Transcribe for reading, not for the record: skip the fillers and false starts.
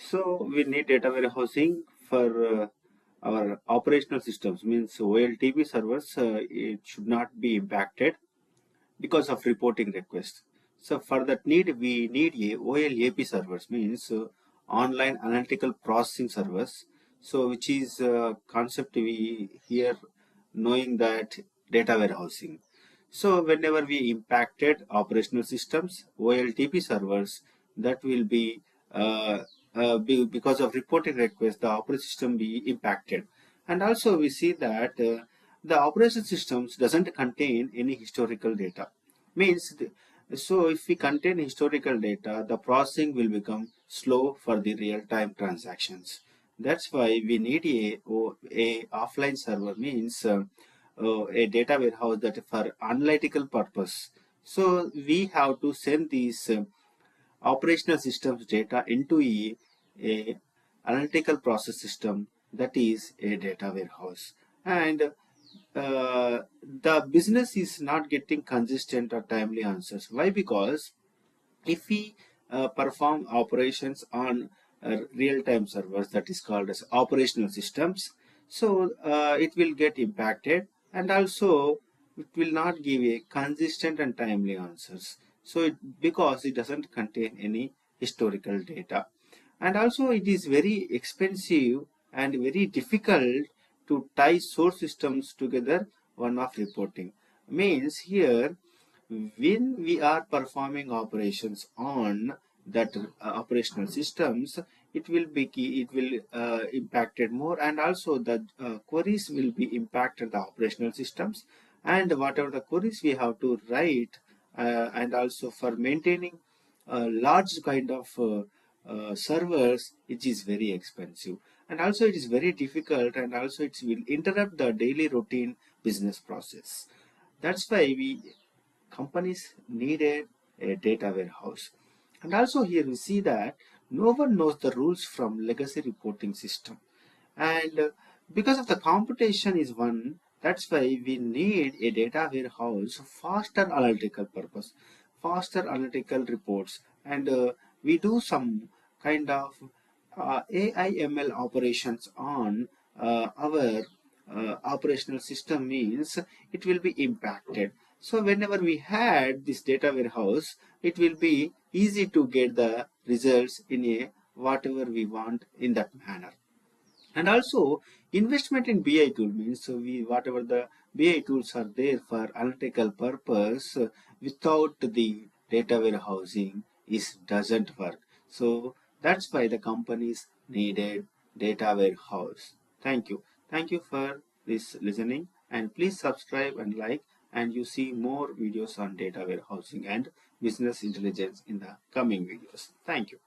So we need data warehousing for our operational systems, means OLTP servers. It should not be impacted because of reporting requests. So for that need, we need a OLAP servers, means online analytical processing servers. So which is concept we here knowing that data warehousing. So whenever we impacted operational systems, OLTP servers, that will be, because of reporting requests, the operating system be impacted. And also we see that the operation systems doesn't contain any historical data. Means, so if we contain historical data, the processing will become slow for the real-time transactions. That's why we need a offline server, means a data warehouse that for analytical purpose. So we have to send these operational systems data into a analytical process system, that is a data warehouse. And the business is not getting consistent or timely answers. Why? Because if we perform operations on real-time servers, that is called as operational systems, so it will get impacted, and also it will not give a consistent and timely answers. So because it doesn't contain any historical data, and also it is very expensive and very difficult to tie source systems together one of reporting. Means here, when we are performing operations on that operational systems, it will be impacted more, and also the queries will be impacted the operational systems, and whatever the queries we have to write, and also for maintaining a large kind of servers, it is very expensive, and also it is very difficult, and also it will interrupt the daily routine business process. That's why companies needed a data warehouse. And also here we see that no one knows the rules from legacy reporting system. And because of the competition is one, that's why we need a data warehouse for faster analytical purpose, faster analytical reports. And we do some kind of AI ML operations on our operational system, means it will be impacted. So whenever we had this data warehouse, it will be easy to get the results in a whatever we want in that manner. And also investment in BI tool, means so we whatever the BI tools are there for analytical purpose, without the data warehousing is doesn't work. So that's why the companies needed data warehouse. Thank you for this listening, and please subscribe and like, and you see more videos on data warehousing and business intelligence in the coming videos. Thank you.